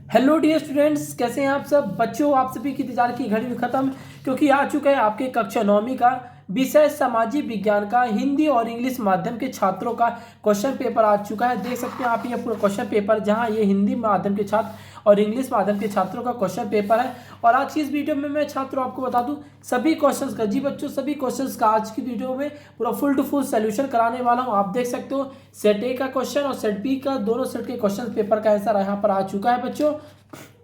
Hello dear students, कैसे हैं आप सब बच्चों। आप सभी की इंतजार की घड़ी भी खत्म, क्योंकि आ चुका है आपके कक्षा 9वीं का विषय सामाजिक विज्ञान का हिंदी और इंग्लिश माध्यम के छात्रों का क्वेश्चन पेपर आ चुका है। देख सकते हैं आप ये पूरा क्वेश्चन पेपर, जहां ये हिंदी माध्यम के छात्र और इंग्लिश माध्यम के छात्रों का क्वेश्चन पेपर है। और आज की इस वीडियो में मैं छात्रों आपको बता दूं सभी क्वेश्चंस का, जी बच्चों सभी क्वेश्चंस का आज की वीडियो में पूरा फुल टू फुल सोल्यूशन कराने वाला हूं। आप देख सकते हो सेट ए का क्वेश्चन और सेट बी का, दोनों सेट के क्वेश्चन पेपर का आंसर यहाँ पर आ चुका है बच्चों।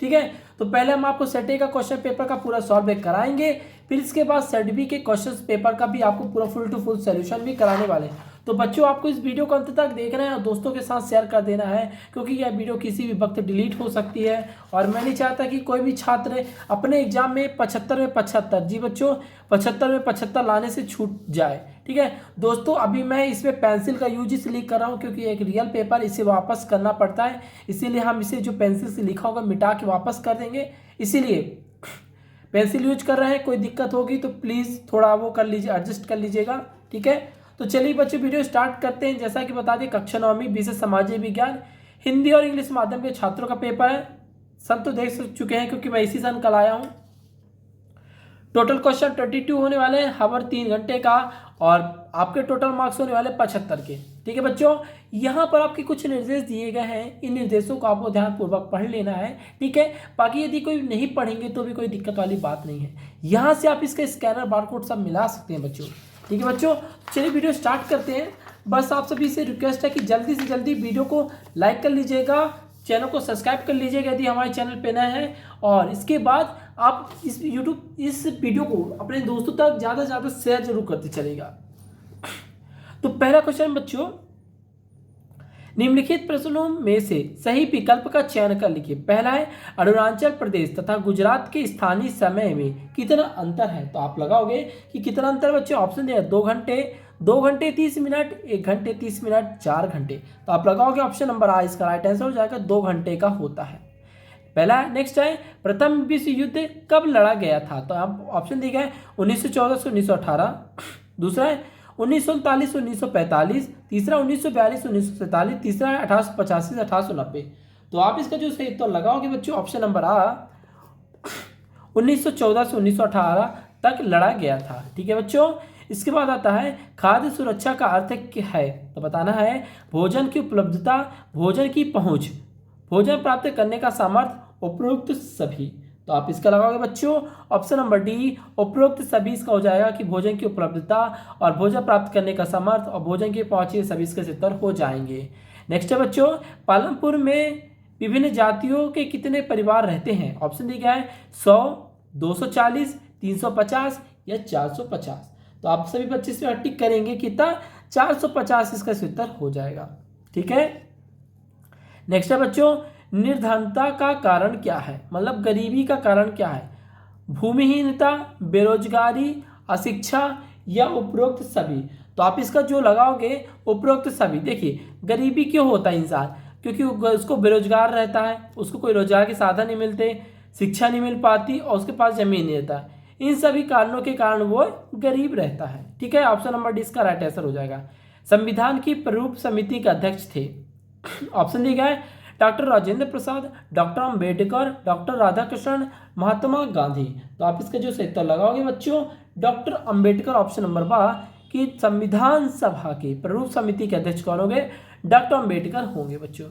ठीक है, तो पहले हम आपको सेट ए का क्वेश्चन पेपर का पूरा सॉल्व कराएंगे, फिर इसके बाद सेट बी के क्वेश्चन पेपर का भी आपको पूरा फुल टू फुल सोल्यूशन भी कराने वाले हैं। तो बच्चों आपको इस वीडियो को अंत तक देखना है और दोस्तों के साथ शेयर कर देना है, क्योंकि यह वीडियो किसी भी वक्त डिलीट हो सकती है और मैं नहीं चाहता कि कोई भी छात्र अपने एग्जाम में 75 में 75, जी बच्चों 75 में 75 लाने से छूट जाए। ठीक है दोस्तों, अभी मैं इसमें पेंसिल का यूज इसलिए कर रहा हूँ क्योंकि एक रियल पेपर इसे वापस करना पड़ता है, इसीलिए हम इसे जो पेंसिल से लिखा होगा मिटा के वापस कर देंगे, इसीलिए पेंसिल यूज कर रहे हैं। कोई दिक्कत होगी तो प्लीज़ थोड़ा वो कर लीजिए, एडजस्ट कर लीजिएगा। ठीक है, तो चलिए बच्चों वीडियो स्टार्ट करते हैं। जैसा कि बता दें कक्षा 9वीं विषय सामाजिक विज्ञान हिंदी और इंग्लिश माध्यम के छात्रों का पेपर है। सब तो देख चुके हैं क्योंकि मैं इसी सन कल आया हूँ। टोटल क्वेश्चन 22 होने वाले हैं, हावर 3 घंटे का, और आपके टोटल मार्क्स होने वाले 75 के। ठीक है बच्चों, यहाँ पर आपके कुछ निर्देश दिए गए हैं, इन निर्देशों को आपको ध्यानपूर्वक पढ़ लेना है। ठीक है, बाकी यदि कोई नहीं पढ़ेंगे तो भी कोई दिक्कत वाली बात नहीं है, यहाँ से आप इसका स्कैनर बारकोड सब मिला सकते हैं बच्चों। ठीक है बच्चों, चलिए वीडियो स्टार्ट करते हैं। बस आप सभी से रिक्वेस्ट है कि जल्दी से जल्दी वीडियो को लाइक कर लीजिएगा, चैनल को सब्सक्राइब कर लीजिएगा यदि हमारे चैनल पे नए हैं, और इसके बाद आप इस वीडियो को अपने दोस्तों तक ज़्यादा से ज़्यादा शेयर जरूर करते चलेगा। तो पहला क्वेश्चन बच्चों, निम्नलिखित प्रश्नों में से सही विकल्प का चयन कर लिखिए। पहला है अरुणाचल प्रदेश तथा गुजरात के स्थानीय समय में कितना अंतर है। तो आप लगाओगे कि कितना अंतर बच्चों, ऑप्शन दिया 2 घंटे, 2 घंटे 30 मिनट, 1 घंटे 30 मिनट, 4 घंटे। तो आप लगाओगे ऑप्शन नंबर आ, इसका राइट आंसर हो जाएगा 2 घंटे का होता है पहला। नेक्स्ट है प्रथम विश्व युद्ध कब लड़ा गया था। तो आप ऑप्शन दिए गए 1914 से 1918, दूसरा है 1939 1945, तीसरा 1942 1947, तीसरा है 1885 से 1890। तो आप इसका जो सही उत्तर लगाओगे बच्चों ऑप्शन नंबर आ, 1914 से 1918 तक लड़ा गया था। ठीक है बच्चों, इसके बाद आता है खाद्य सुरक्षा का अर्थ क्या है। तो बताना है भोजन की उपलब्धता, भोजन की पहुंच, भोजन प्राप्त करने का सामर्थ्य, उपरोक्त सभी। तो आप इसका लगाओगे बच्चों ऑप्शन नंबर डी, उपरोक्त सभी इसका हो जाएगा कि भोजन की उपलब्धता और भोजन प्राप्त करने का सामर्थ्य और भोजन की पहुंच, ये सभी इसके उत्तर हो जाएंगे। नेक्स्ट है बच्चों, पालमपुर में विभिन्न जातियों के कितने परिवार रहते हैं। ऑप्शन दिया गया है 100, 240, 350 या 450। तो आप सभी बच्चे इसमें टिक करेंगे कितना, 450 इसका उत्तर हो जाएगा। ठीक है, नेक्स्ट है बच्चों, निर्धनता का कारण क्या है, मतलब गरीबी का कारण क्या है। भूमिहीनता, बेरोजगारी, अशिक्षा या उपरोक्त सभी। तो आप इसका जो लगाओगे उपरोक्त सभी। देखिए गरीबी क्यों होता है इंसान, क्योंकि उसको बेरोजगार रहता है, उसको कोई रोजगार के साधन नहीं मिलते, शिक्षा नहीं मिल पाती और उसके पास जमीन नहीं रहता। इन सभी कारणों के कारण वो गरीब रहता है। ठीक है, ऑप्शन नंबर डी इसका राइट आंसर हो जाएगा। संविधान की प्रारूप समिति के अध्यक्ष थे। ऑप्शन दिया गया है doctor Rajendra Prasad, doctor Ambedkar, doctor Radhakrishnan, Mahatma Gandhi. तो आप इसका जो सही उत्तर लगाओगे बच्चों डॉक्टर अंबेडकर, ऑप्शन नंबर बा कि संविधान सभा की प्रारूप समिति के अध्यक्ष कौन होंगे, डॉक्टर अंबेडकर होंगे बच्चों।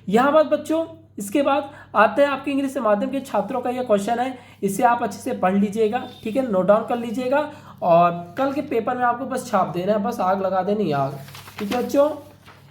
यहाँ बात बच्चों, इसके बाद आते हैं आपके इंग्लिश माध्यम के छात्रों का यह क्वेश्चन है, इसे आप अच्छे से पढ़ लीजिएगा। ठीक है, नोट डाउन कर लीजिएगा और कल के पेपर में आपको बस छाप देना है, बस आग लगा देनी आग। ठीक है बच्चों,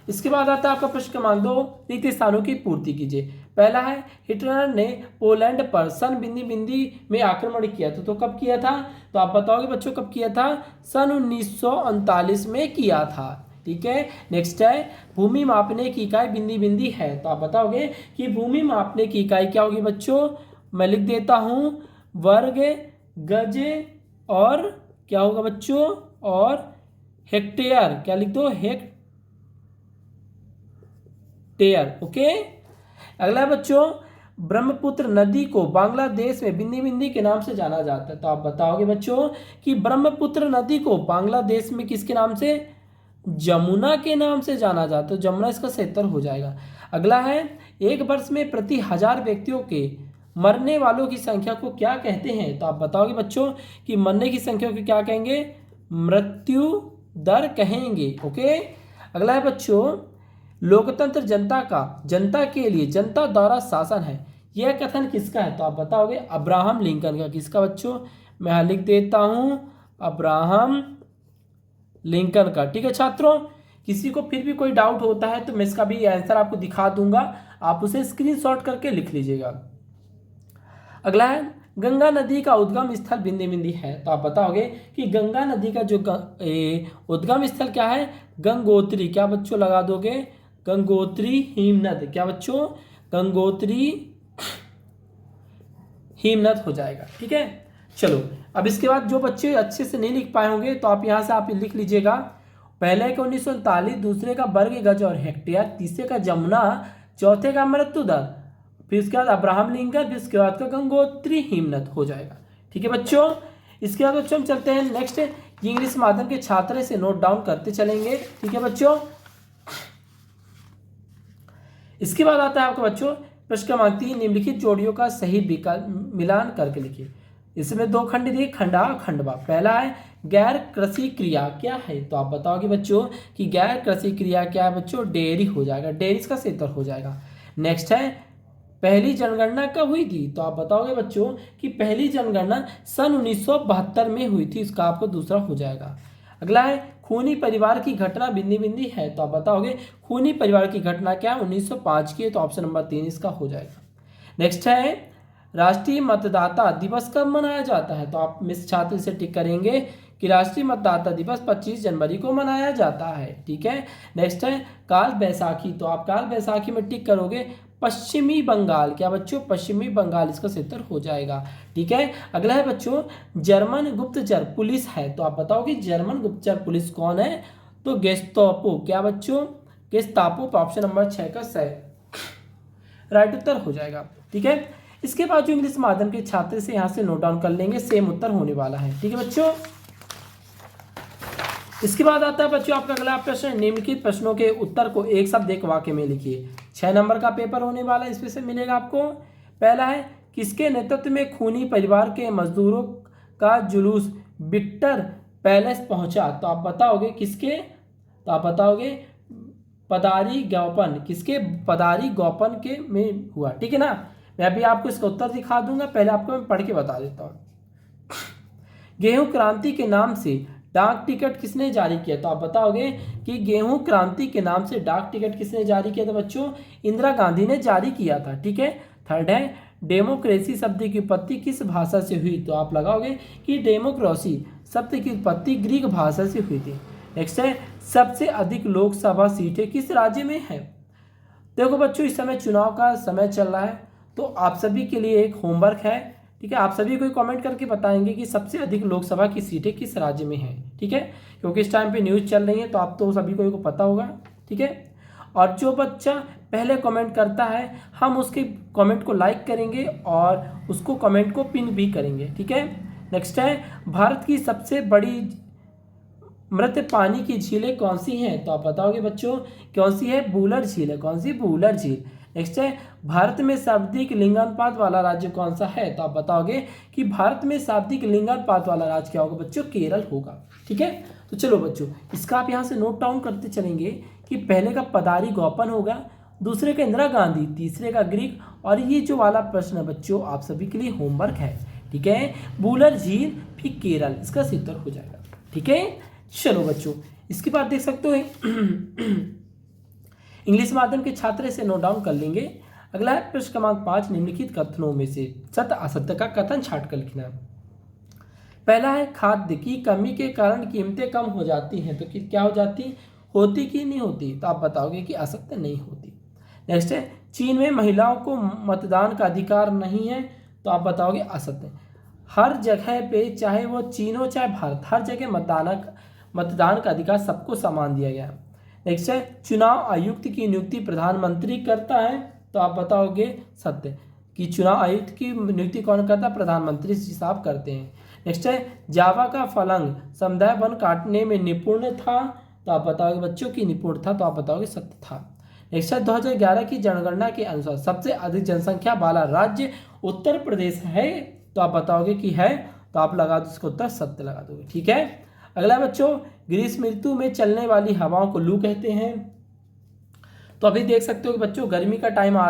इसके बाद आता है आपका प्रश्न क्रमांक 2, रिक्त स्थानों की पूर्ति कीजिए। पहला है हिटलर ने पोलैंड पर सन बिंदी बिंदी में आक्रमण किया था। तो कब किया था, तो आप बताओगे बच्चों कब किया था, सन 1939 में किया था। ठीक है, नेक्स्ट है भूमि मापने की इकाई बिंदी बिंदी है। तो आप बताओगे कि भूमि मापने की इकाई क्या होगी बच्चों, मैं लिख देता हूं वर्ग, गज और क्या होगा बच्चों, और हेक्टेयर। क्या लिख दो, हेक्टेयर। ओके, अगला है बच्चों ब्रह्मपुत्र नदी को बांग्लादेश में बिंदी बिंदी के नाम से जाना जाता है। तो आप बताओगे बच्चों कि ब्रह्मपुत्र नदी को बांग्लादेश में किसके नाम से, जमुना के नाम से जाना जाता है। तो जमुना इसका सही उत्तर हो जाएगा। अगला है, एक वर्ष में प्रति 1000 व्यक्तियों के मरने वालों की संख्या को क्या कहते हैं? तो आप बताओगे बच्चों कि मरने की संख्या को क्या कहेंगे? मृत्यु दर कहेंगे। ओके। अगला है बच्चों, लोकतंत्र जनता के लिए जनता द्वारा शासन है, यह कथन किसका है? तो आप बताओगे अब्राहम लिंकन का। किसका बच्चों? मैं यहाँ लिख देता हूँ, अब्राहम लिंकन का। ठीक है छात्रों, किसी को फिर भी कोई डाउट होता है तो मैं इसका भी आंसर आपको दिखा दूंगा, आप उसे स्क्रीनशॉट करके लिख लीजिएगा। अगला है, गंगा नदी का उद्गम स्थल बिंदी बिंदी है। तो आप बताओगे कि गंगा नदी का जो उद्गम स्थल क्या है? गंगोत्री। क्या बच्चों लगा दोगे? गंगोत्री हिमनद। क्या बच्चों? गंगोत्री हिमनद हो जाएगा। ठीक है, चलो अब इसके बाद जो बच्चे अच्छे से नहीं लिख पाए होंगे तो आप यहाँ से आप लिख लीजिएगा। पहले का 1939, दूसरे का वर्ग गज और हेक्टेयर, तीसरे का जमुना, चौथे का मृत्यु दर, फिर इसके बाद अब्राहम लिंकन, फिर इसके बाद का गंगोत्री हिमनद हो जाएगा। ठीक है बच्चों, इसके बाद बच्चों हम चलते हैं नेक्स्ट, इंग्लिश माध्यम के छात्र से नोट डाउन करते चलेंगे। ठीक है बच्चों, इसके बाद आता है आपका बच्चों प्रश्न क्रमांक 3, निम्नलिखित जोड़ियों का सही मिलान करके लिखिए। इसमें दो खंड दिए, खंडा खंडवा। पहला है गैर कृषि क्रिया क्या है? तो आप बताओगे बच्चों कि गैर कृषि क्रिया क्या है बच्चों? डेयरी हो जाएगा, डेयरी इसका सही उत्तर हो जाएगा। नेक्स्ट है, पहली जनगणना कब हुई थी? तो आप बताओगे बच्चों कि पहली जनगणना सन 1972 में हुई थी, इसका आपको दूसरा हो जाएगा। अगला है, खूनी परिवार की घटना बिंदी बिंदी है। तो आप बताओगे खूनी परिवार की घटना क्या है? 1905 की है, तो ऑप्शन नंबर 3 इसका हो जाएगा। नेक्स्ट है, राष्ट्रीय मतदाता दिवस कब मनाया जाता है? तो आप मिस छात्र से टिक करेंगे कि राष्ट्रीय मतदाता दिवस 25 जनवरी को मनाया जाता है। ठीक है, नेक्स्ट है काल बैसाखी। तो आप काल बैसाखी में टिक करोगे पश्चिमी बंगाल। क्या बच्चों? पश्चिमी बंगाल इसका उत्तर हो जाएगा। ठीक है, अगला है बच्चों जर्मन गुप्तचर पुलिस है। तो आप बताओगे जर्मन गुप्तचर पुलिस कौन है? तो गेस्तापो। क्या बच्चों? गेस्तापो। ऑप्शन नंबर 6 का सही राइट उत्तर हो जाएगा। ठीक है, इसके बाद जो इंग्लिश माध्यम के छात्र से यहाँ से नोट डाउन कर लेंगे, सेम उत्तर होने वाला है। ठीक है बच्चों, इसके बाद आता है बच्चों आपका अगला प्रश्न, निम्नलिखित प्रश्नों के उत्तर को एक शब्द एक वाक्य में लिखिए। 6 नंबर का पेपर होने वाला है, इसमें से मिलेगा आपको। पहला है, किसके नेतृत्व में खूनी परिवार के मजदूरों का जुलूस विक्टर पैलेस पहुंचा? तो आप बताओगे किसके? तो आप बताओगे पदारी ज्ञापन। किसके? पदारी ज्ञापन के में हुआ। ठीक है ना, मैं अभी आपको इसका उत्तर दिखा दूंगा, पहले आपको मैं पढ़ के बता देता हूँ। गेहूं क्रांति के नाम से डाक टिकट किसने जारी किया? तो आप बताओगे कि गेहूं क्रांति के नाम से डाक टिकट किसने जारी किया था बच्चों? इंदिरा गांधी ने जारी किया था। ठीक है, थर्ड है, डेमोक्रेसी शब्द की उत्पत्ति किस भाषा से हुई? तो आप लगाओगे कि डेमोक्रेसी शब्द की उत्पत्ति ग्रीक भाषा से हुई थी। नेक्स्ट है, सबसे अधिक लोकसभा सीटें किस राज्य में है? देखो बच्चों, इस समय चुनाव का समय चल रहा है, तो आप सभी के लिए एक होमवर्क है। ठीक है, आप सभी को कमेंट करके बताएंगे कि सबसे अधिक लोकसभा की सीटें किस राज्य में हैं। ठीक है, क्योंकि इस टाइम पे न्यूज़ चल रही है, तो आप तो सभी को पता होगा। ठीक है, और जो बच्चा पहले कमेंट करता है, हम उसके कमेंट को लाइक करेंगे और उसको कमेंट को पिन भी करेंगे। ठीक है, नेक्स्ट है, भारत की सबसे बड़ी मृत पानी की झीलें कौन सी हैं? तो आप बताओगे बच्चों कौन सी है? बूलर झील है। कौन सी? बूलर झील। नेक्स्ट है, भारत में शाब्दिक लिंगानुपात वाला राज्य कौन सा है? तो आप बताओगे कि भारत में शाब्दिक लिंगानुपात वाला राज्य क्या होगा बच्चों? केरल होगा। ठीक है, तो चलो बच्चों, इसका आप यहाँ से नोट डाउन करते चलेंगे कि पहले का पदारी गौपन होगा, दूसरे का इंदिरा गांधी, तीसरे का ग्रीक, और ये जो वाला प्रश्न है बच्चों आप सभी के लिए होमवर्क है। ठीक है, बूलर झील फिर केरल, इसका सही उत्तर हो जाएगा। ठीक है, चलो बच्चों, इसके बाद देख सकते हो इंग्लिश माध्यम के छात्र से नोट डाउन कर लेंगे। अगला है प्रश्न क्रमांक 5, निम्नलिखित कथनों में से सत्य असत्य का कथन छाट कर लिखना। पहला है, खाद्य की कमी के कारण कीमतें कम हो जाती हैं। तो क्या हो जाती? होती कि नहीं होती? तो आप बताओगे कि असत्य नहीं होती। नेक्स्ट है, चीन में महिलाओं को मतदान का अधिकार नहीं है। तो आप बताओगे असत्य। हर जगह पे, चाहे वो चीन हो चाहे भारत, हर जगह मतदान का अधिकार सबको समान दिया गया है। नेक्स्ट है, चुनाव आयुक्त की नियुक्ति प्रधानमंत्री करता है। तो आप बताओगे सत्य कि चुनाव आयुक्त की नियुक्ति कौन करता है? प्रधानमंत्री साहब करते हैं। नेक्स्ट है, जावा का फलंग समुदाय वन काटने में निपुण था। तो आप बताओगे बच्चों की निपुण था, तो आप बताओगे सत्य था। नेक्स्ट है 2011 की जनगणना के अनुसार सबसे अधिक जनसंख्या वाला राज्य उत्तर प्रदेश है। तो आप बताओगे कि है, तो आप लगा दो इसका उत्तर सत्य लगा दोगे। ठीक है। अगला बच्चों, ग्रीष्म ऋतु में चलने वाली हवाओं को लू कहते हैं। तो अभी देख सकते हो कि बच्चों गर्मी का टाइम आ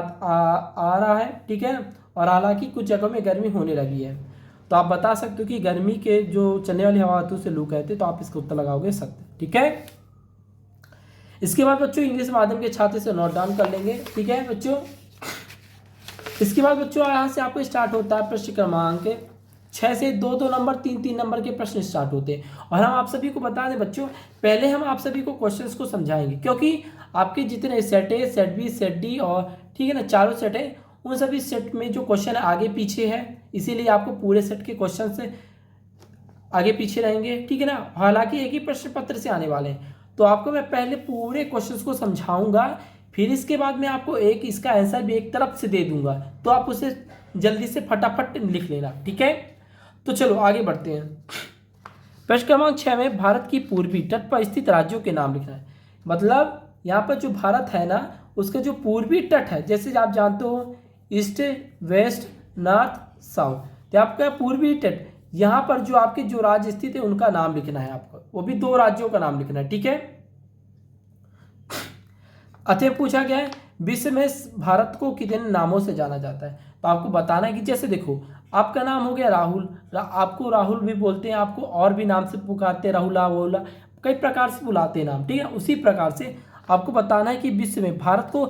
रहा है। ठीक है। और हालांकि कुछ जगहों में गर्मी होने लगी है, तो आप बता सकते हो कि गर्मी के जो चलने वाली हवा होती है उसे लू कहते हैं। तो आप इसका उत्तर लगाओगे सत्य। ठीक है। इसके बाद बच्चों इंग्लिश माध्यम के छात्र से नोट डाउन कर लेंगे। ठीक है बच्चों। इसके बाद बच्चों यहाँ से आपको स्टार्ट होता है प्रश्न क्रमांक 6 से 2-2 नंबर 3-3 नंबर के प्रश्न स्टार्ट होते हैं। और हम आप सभी को बता दें बच्चों, पहले हम आप सभी को क्वेश्चंस को समझाएंगे, क्योंकि आपके जितने सेट है, सेट बी, सेट डी और ठीक है ना, चारों सेट है, उन सभी सेट में जो क्वेश्चन आगे पीछे है, इसीलिए आपको पूरे सेट के क्वेश्चन से आगे पीछे रहेंगे। ठीक है ना। हालांकि एक ही प्रश्न पत्र से आने वाले हैं, तो आपको मैं पहले पूरे क्वेश्चंस को समझाऊंगा, फिर इसके बाद मैं आपको एक इसका आंसर भी एक तरफ से दे दूंगा, तो आप उसे जल्दी से फटाफट लिख लेना। ठीक है। तो चलो आगे बढ़ते हैं। प्रश्न क्रमांक 6 में भारत की पूर्वी तट पर स्थित राज्यों के नाम लिखना है। मतलब यहाँ पर जो भारत है ना, उसका जो पूर्वी तट है, जैसे आप जानते हो ईस्ट, वेस्ट, नॉर्थ, साउथ, तो आपका पूर्वी तट, यहाँ पर जो आपके जो राज्य स्थित है उनका नाम लिखना है आपको, वो भी 2 राज्यों का नाम लिखना है। ठीक है। अतः पूछा गया है विश्व में भारत को कितने नामों से जाना जाता है। तो आपको बताना है कि जैसे देखो, आपका नाम हो गया राहुल, आपको राहुल भी बोलते हैं, आपको और भी नाम से पुकारते हैं, राहुला वोला, कई प्रकार से बुलाते हैं नाम। ठीक है। उसी प्रकार से आपको बताना है कि विश्व में भारत को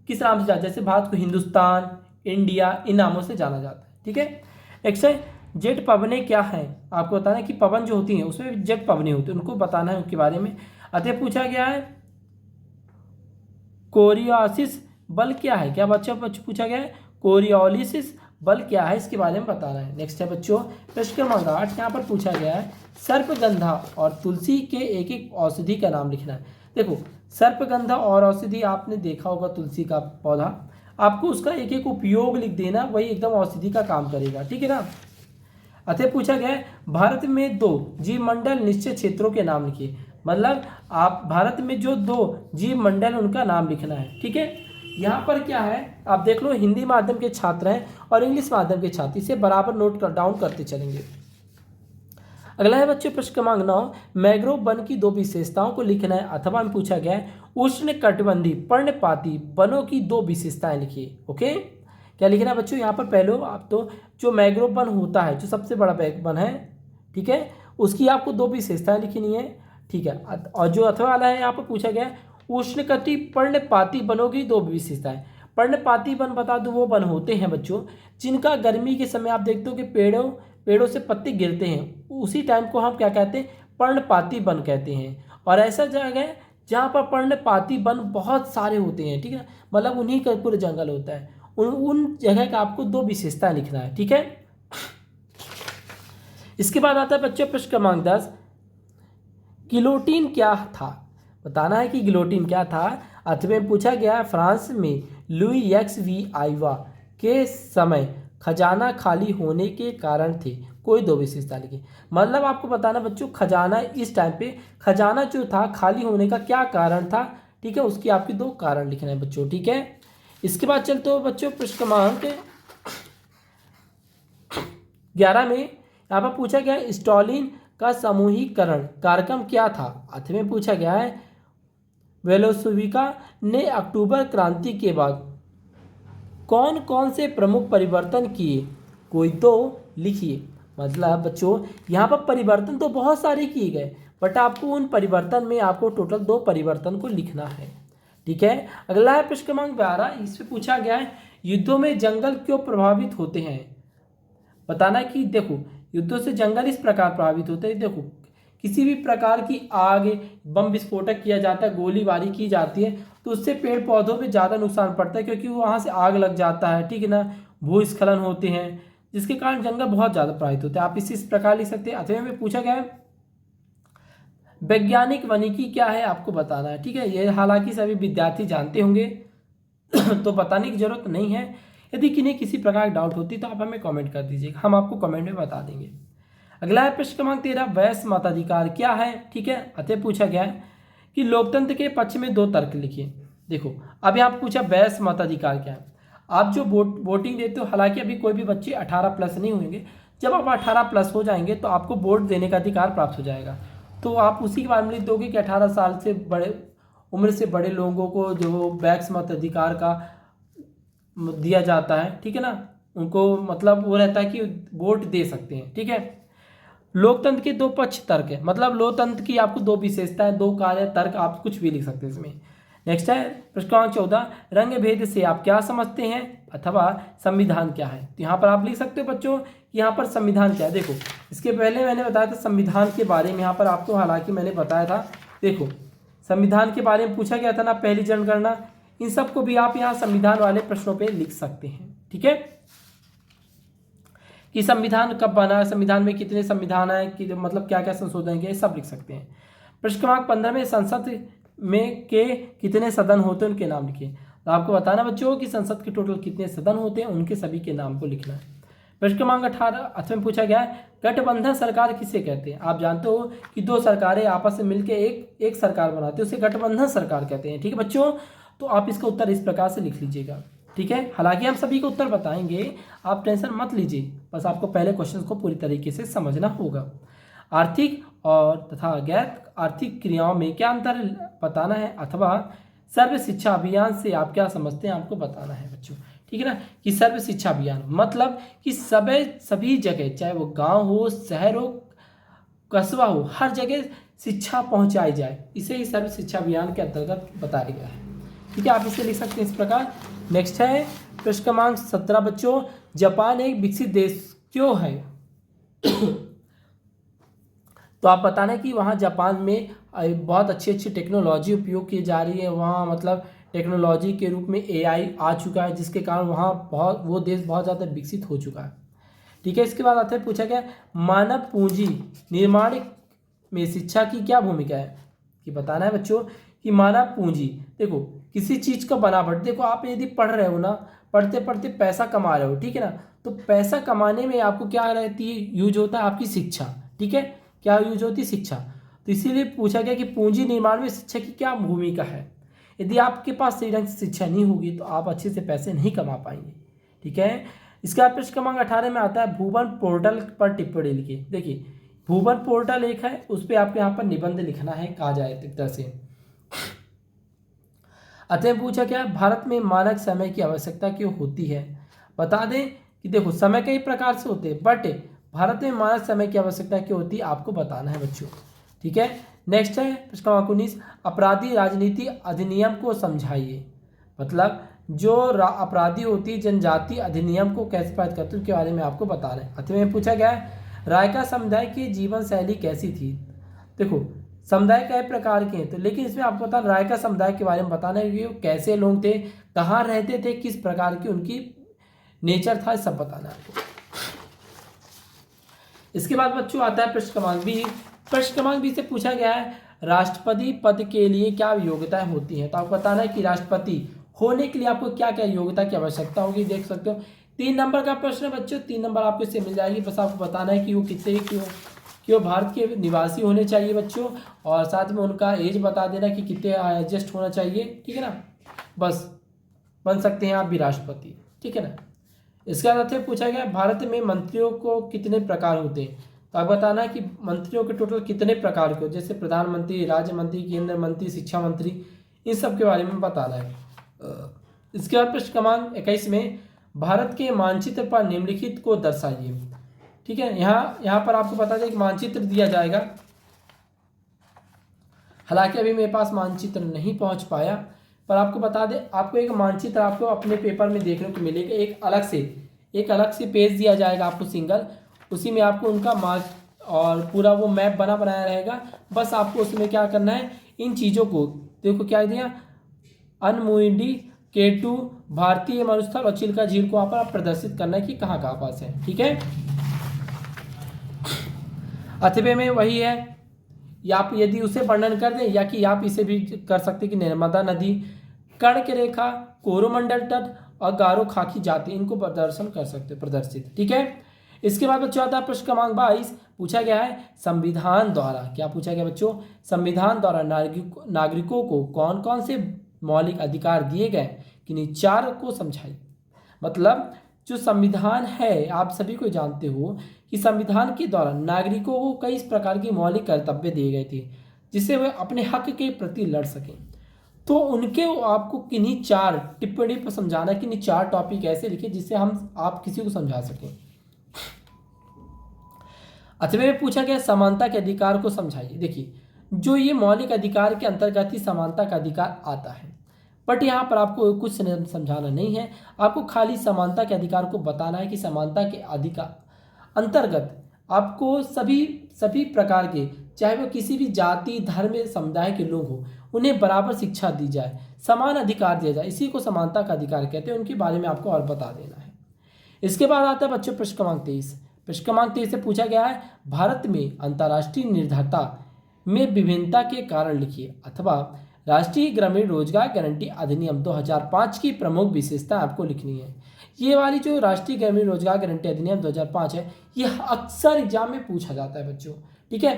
किस नाम से जाना, जैसे भारत को हिंदुस्तान, इंडिया, इन नामों से जाना जाता है। ठीक है। नेक्स्ट है जेट पवनें क्या है। आपको बताना है कि पवन जो होती हैं उसमें जेट पवनें होती हैं, उनको बताना है उनके बारे में। अतः पूछा गया है कोरियोलिस बल क्या है। क्या बच्चा पूछा गया है कोरियोलिस बल क्या है, इसके बारे में बताना है। नेक्स्ट है बच्चों प्रश्न क्रमांक 8, यहाँ पर पूछा गया है सर्पगंधा और तुलसी के एक एक औषधि का नाम लिखना है। देखो सर्पगंधा और औषधि आपने देखा होगा, तुलसी का पौधा, आपको उसका एक एक उपयोग लिख देना, वही एकदम औषधि का काम करेगा। ठीक है ना। अतः पूछा गया है भारत में 2 जीवमंडल निश्चित क्षेत्रों के नाम लिखिए। मतलब आप भारत में जो 2 जीवमंडल उनका नाम लिखना है। ठीक है। यहाँ पर क्या है आप देख लो, हिंदी माध्यम के छात्र हैं और इंग्लिश माध्यम के छात्र, इसे बराबर नोट डाउन करते चलेंगे। अगला है बच्चों प्रश्न क्रमांक 9, मैंग्रोव वन की 2 विशेषताओं को लिखना है। अथवा में पूछा गया है उष्णकटिबंधीय पर्णपाती वनों की 2 विशेषताएं लिखिए। ओके, क्या लिखना है बच्चों, यहाँ पर पहले आप तो जो मैंग्रोव वन होता है, जो सबसे बड़ा वन है, ठीक है, उसकी आपको 2 विशेषताएं लिखनी है। ठीक है। और जो अथवा वाला है यहाँ पर पूछा गया है उष्णकटिबंधीय पर्णपाती वनों की 2 विशेषताएं। पर्णपाती वन बता दो वो वन होते हैं बच्चों जिनका गर्मी के समय आप देखते हो कि पेड़ों से पत्ते गिरते हैं, उसी टाइम को हम क्या कहते हैं, पर्णपाती वन कहते हैं। और ऐसा जगह है जहाँ पर पर्णपाती वन बहुत सारे होते हैं। ठीक है। मतलब उन्हीं का पूरा जंगल होता है, उन जगह का आपको 2 विशेषता लिखना है। ठीक है। इसके बाद आता है बच्चों प्रश्न क्रमांक 10, गिलोटिन क्या था। बताना है कि गिलोटिन क्या था। अर्थ में पूछा गया फ्रांस में लुई एक्स वी आइवा के समय खजाना खाली होने के कारण थे, कोई 2 विशेषता लिखी। मतलब आपको बताना बच्चों खजाना इस टाइम पे खजाना जो था खाली होने का क्या कारण था। ठीक है। उसकी आपकी 2 कारण लिखना है बच्चों। ठीक है। इसके बाद चलते हो बच्चों प्रश्न क्रमांक 11 में यहाँ पर पूछा गया स्टॉलिन का समूहीकरण कार्यक्रम क्या था। अर्थ में पूछा गया है वेलोसोविका ने अक्टूबर क्रांति के बाद कौन कौन से प्रमुख परिवर्तन किए, कोई 2 लिखिए। मतलब बच्चों यहाँ पर परिवर्तन तो बहुत सारे किए गए, बट आपको उन परिवर्तन में आपको टोटल 2 परिवर्तन को लिखना है। ठीक है। अगला है प्रश्न क्रमांक 12, इसमें पूछा गया है युद्धों में जंगल क्यों प्रभावित होते हैं। बताना कि देखो युद्धों से जंगल इस प्रकार प्रभावित होते हैं। देखो किसी भी प्रकार की आग, बम विस्फोटक किया जाता है, गोलीबारी की जाती है, तो उससे पेड़ पौधों पे ज़्यादा नुकसान पड़ता है, क्योंकि वहाँ से आग लग जाता है। ठीक है ना। भूस्खलन होते हैं जिसके कारण जंगल बहुत ज़्यादा प्रभावित होते हैं। आप इस प्रकार लिख सकते हैं। अथवा में पूछा गया है वैज्ञानिक वानिकी क्या है, आपको बताना है। ठीक है। ये हालांकि सभी विद्यार्थी जानते होंगे तो बताने की जरूरत नहीं है। यदि किन्हीं किसी प्रकार डाउट होती तो आप हमें कमेंट कर दीजिएगा, हम आपको कमेंट में बता देंगे। अगला है प्रश्न क्रमांक 13, वैश्य मताधिकार क्या है। ठीक है। अतः पूछा गया है कि लोकतंत्र के पक्ष में 2 तर्क लिखिए। देखो अब यहाँ पूछा वयस्क मताधिकार क्या है। आप जो वोटिंग देते हो, हालांकि अभी कोई भी बच्चे 18+ नहीं होंगे, जब आप 18+ हो जाएंगे तो आपको वोट देने का अधिकार प्राप्त हो जाएगा। तो आप उसी के बारे में लिख दोगे कि 18 साल से बड़े उम्र से बड़े लोगों को जो वयस्क मताधिकार का दिया जाता है, ठीक है ना, उनको मतलब वो रहता है कि वोट दे सकते हैं, ठीक है। लोकतंत्र के दो पक्ष तर्क है, मतलब लोकतंत्र की आपको दो विशेषताएं, दो कार्य तर्क, आप कुछ भी लिख सकते हैं इसमें। नेक्स्ट है प्रश्न क्रमांक 14, रंग भेद से आप क्या समझते हैं अथवा संविधान क्या है। तो यहाँ पर आप लिख सकते हो बच्चों कि यहाँ पर संविधान क्या है। देखो इसके पहले मैंने बताया था संविधान के बारे में, यहाँ पर आपको हालांकि मैंने बताया था। देखो संविधान के बारे में पूछा गया था ना, पहली जनगणना, इन सबको भी आप यहाँ संविधान वाले प्रश्नों पर लिख सकते हैं, ठीक है, कि संविधान कब बना, संविधान में कितने संविधान है, कि मतलब क्या क्या संशोधन किए, सब लिख सकते हैं। प्रश्न क्रमांक 15 में संसद में के कितने सदन होते हैं उनके नाम लिखिए। तो आपको बताना बच्चों कि संसद के टोटल कितने सदन होते हैं, उनके सभी के नाम को लिखना है। प्रश्न क्रमांक 18 में पूछा गया है गठबंधन सरकार किसे कहते हैं। आप जानते हो कि दो सरकारें आपस में मिलकर एक सरकार बनाते हैं, उसे गठबंधन सरकार कहते हैं, ठीक है बच्चों। तो आप इसका उत्तर इस प्रकार से लिख लीजिएगा, ठीक है। हालांकि हम सभी को उत्तर बताएंगे, आप टेंशन मत लीजिए, बस आपको पहले क्वेश्चन को पूरी तरीके से समझना होगा। आर्थिक और तथा गैर आर्थिक क्रियाओं में क्या अंतर बताना है, अथवा सर्व शिक्षा अभियान से आप क्या समझते हैं, आपको बताना है बच्चों, ठीक है ना। कि सर्व शिक्षा अभियान मतलब कि सभी जगह, चाहे वो गांव हो, शहर हो, कस्बा हो, हर जगह शिक्षा पहुंचाई जाए, इसे ही सर्व शिक्षा अभियान के अंतर्गत बताया गया है, ठीक है। आप इसे लिख सकते हैं इस प्रकार। नेक्स्ट है प्रश्न क्रमांक 17 बच्चों, जापान एक विकसित देश क्यों है। तो आप बताना कि वहाँ जापान में बहुत अच्छी अच्छी टेक्नोलॉजी उपयोग की जा रही है, वहाँ मतलब टेक्नोलॉजी के रूप में AI आ चुका है, जिसके कारण वहाँ वो देश बहुत ज़्यादा विकसित हो चुका है, ठीक है। इसके बाद आता है पूछा गया मानव पूंजी निर्माण में शिक्षा की क्या भूमिका है। कि बताना है बच्चों कि मानव पूंजी, देखो किसी चीज़ का बनावट, देखो आप यदि पढ़ रहे हो ना, पढ़ते पढ़ते पैसा कमा रहे हो, ठीक है ना, तो पैसा कमाने में आपको क्या रहती है, यूज होता है आपकी शिक्षा, ठीक है, क्या यूज होती है, शिक्षा। तो इसीलिए पूछा गया कि पूंजी निर्माण में शिक्षा की क्या भूमिका है। यदि आपके पास सही ढंग से शिक्षा नहीं होगी तो आप अच्छे से पैसे नहीं कमा पाएंगे, ठीक है। इसका प्रश्न क्रमांक 18 में आता है भुवन पोर्टल पर टिप्पणी लिखिए। देखिए भुवन पोर्टल एक है, उस पर आपको यहाँ पर निबंध लिखना है, कहा जाए एक तरह से। अतः पूछा क्या भारत में मानक समय की आवश्यकता क्यों होती है। बता दें कि देखो समय कई प्रकार से होते हैं, बट भारत में मानक समय की आवश्यकता क्यों होती है आपको बताना है बच्चों, ठीक है। नेक्स्ट है प्रश्न क्रमांक 19, अपराधी राजनीति अधिनियम को समझाइए। मतलब जो अपराधी होती है जनजाति अधिनियम को कैसे पारित करते हैं उसके बारे में आपको बताना है। अतः में पूछा गया है रायका समुदाय की जीवन शैली कैसी थी। देखो समुदाय कई प्रकार के हैं, तो लेकिन इसमें आपको बता रायका समुदाय के बारे में बताना है कि वो कैसे लोग थे, कहाँ रहते थे, किस प्रकार की उनकी नेचर था, सब बताना है आपको। इसके बाद बच्चों आता है प्रश्न क्रमांक 20। प्रश्न क्रमांक 20 से पूछा गया है राष्ट्रपति पद के लिए क्या योग्यताएं होती हैं। तो आपको बताना है कि राष्ट्रपति होने के लिए आपको क्या क्या योग्यता की आवश्यकता होगी। देख सकते हो 3 नंबर का प्रश्न है बच्चों, 3 नंबर आपको इससे मिल जाएगी। बस आपको बताना है कि वो कितने क्यों भारत के निवासी होने चाहिए बच्चों, और साथ में उनका एज बता देना कि कितने एडजस्ट होना चाहिए, ठीक है ना। बस बन सकते हैं आप भी राष्ट्रपति, ठीक है ना। इसके बाद पूछा गया भारत में मंत्रियों को कितने प्रकार होते हैं। तो आप बताना है कि मंत्रियों के टोटल कितने प्रकार के हो, जैसे प्रधानमंत्री, राज्य मंत्री, केंद्र मंत्री, शिक्षा मंत्री, इन सब के बारे में बताना है। इसके बाद प्रश्न क्रमांक 21 में भारत के मानचित्र पर निम्नलिखित को दर्शाइए, ठीक है। यहाँ पर आपको बता दें कि मानचित्र दिया जाएगा, हालांकि अभी मेरे पास मानचित्र नहीं पहुंच पाया, पर आपको बता दें आपको एक मानचित्र आपको अपने पेपर में देखने को मिलेगा। एक अलग से पेज दिया जाएगा आपको सिंगल, उसी में आपको उनका मार्क और पूरा वो मैप बनाया रहेगा। बस आपको उसमें क्या करना है, इन चीज़ों को देखो क्या दिया, अनमुंडी, K2, भारतीय मरुस्थल और चिल्का झील को वहाँ पर आप प्रदर्शित करना है कि कहाँ कहाँ पास है, ठीक है। अथवे में वही है, या आप यदि उसे वर्णन कर दें, या कि आप इसे भी कर सकते कि नर्मदा नदी, कर्क रेखा, कोरोमंडल तट और गारो खाकी जाति, इनको प्रदर्शन कर सकते प्रदर्शित, ठीक है। इसके बाद बच्चों आता है प्रश्न क्रमांक 22। पूछा गया है संविधान द्वारा, क्या पूछा गया बच्चों, संविधान द्वारा नागरिकों को कौन कौन से मौलिक अधिकार दिए गए, किन्हीं चार को समझाइए। मतलब जो संविधान है, आप सभी को जानते हो कि संविधान के दौरान नागरिकों को कई प्रकार की मौलिक कर्तव्य दिए गए थे जिससे वे अपने हक के प्रति लड़ सकें। तो उनके आपको किन्हीं चार टिप्पणी पर समझाना, किन्हीं चार टॉपिक ऐसे लिखे जिससे आप किसी को समझा सकें। 8वें में पूछा गया समानता के अधिकार को समझाइए। देखिए, जो ये मौलिक अधिकार के अंतर्गत ही समानता का अधिकार आता है, बट यहाँ पर आपको कुछ समझाना नहीं है, आपको खाली समानता के अधिकार को बताना है कि समानता के अधिकार अंतर्गत आपको सभी प्रकार के, चाहे वो किसी भी जाति, धर्म, समुदाय के लोग हो, उन्हें बराबर शिक्षा दी जाए, समान अधिकार दिया जाए, इसी को समानता का अधिकार कहते हैं। उनके बारे में आपको और बता देना है। इसके बाद आता है बच्चों प्रश्न क्रमांक 23। प्रश्न क्रमांक 23 से पूछा गया है, भारत में अंतर्राष्ट्रीय निर्धरता में विभिन्नता के कारण लिखिए, अथवा राष्ट्रीय ग्रामीण रोजगार गारंटी अधिनियम 2005 की प्रमुख विशेषता आपको लिखनी है। ये वाली जो राष्ट्रीय ग्रामीण रोजगार गारंटी अधिनियम 2005 है, ये अक्सर एग्जाम में पूछा जाता है बच्चों। ठीक है,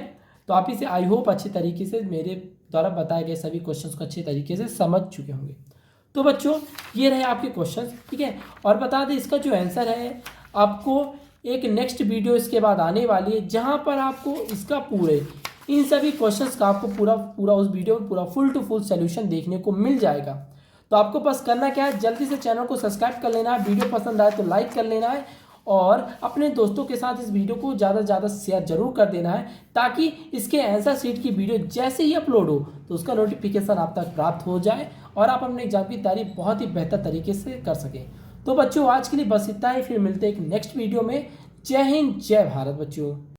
तो आप इसे आई होप अच्छे तरीके से मेरे द्वारा बताए गए सभी क्वेश्चंस को अच्छे तरीके से समझ चुके होंगे। तो बच्चों ये रहे आपके क्वेश्चंस। ठीक है, और बता दें इसका जो आंसर है, आपको एक नेक्स्ट वीडियो इसके बाद आने वाली है जहां पर आपको इसका पूरे इन सभी क्वेश्चंस का आपको पूरा उस वीडियो में पूरा फुल टू फुल सोल्यूशन देखने को मिल जाएगा। तो आपको बस करना क्या है, जल्दी से चैनल को सब्सक्राइब कर लेना है, वीडियो पसंद आए तो लाइक कर लेना है, और अपने दोस्तों के साथ इस वीडियो को ज़्यादा से ज़्यादा शेयर जरूर कर देना है, ताकि इसके आंसर शीट की वीडियो जैसे ही अपलोड हो तो उसका नोटिफिकेशन आप तक प्राप्त हो जाए और आप अपने एग्जाम की तैयारी बहुत ही बेहतर तरीके से कर सकें। तो बच्चों आज के लिए बस इतना ही, फिर मिलते हैं एक नेक्स्ट वीडियो में। जय हिंद, जय भारत बच्चों।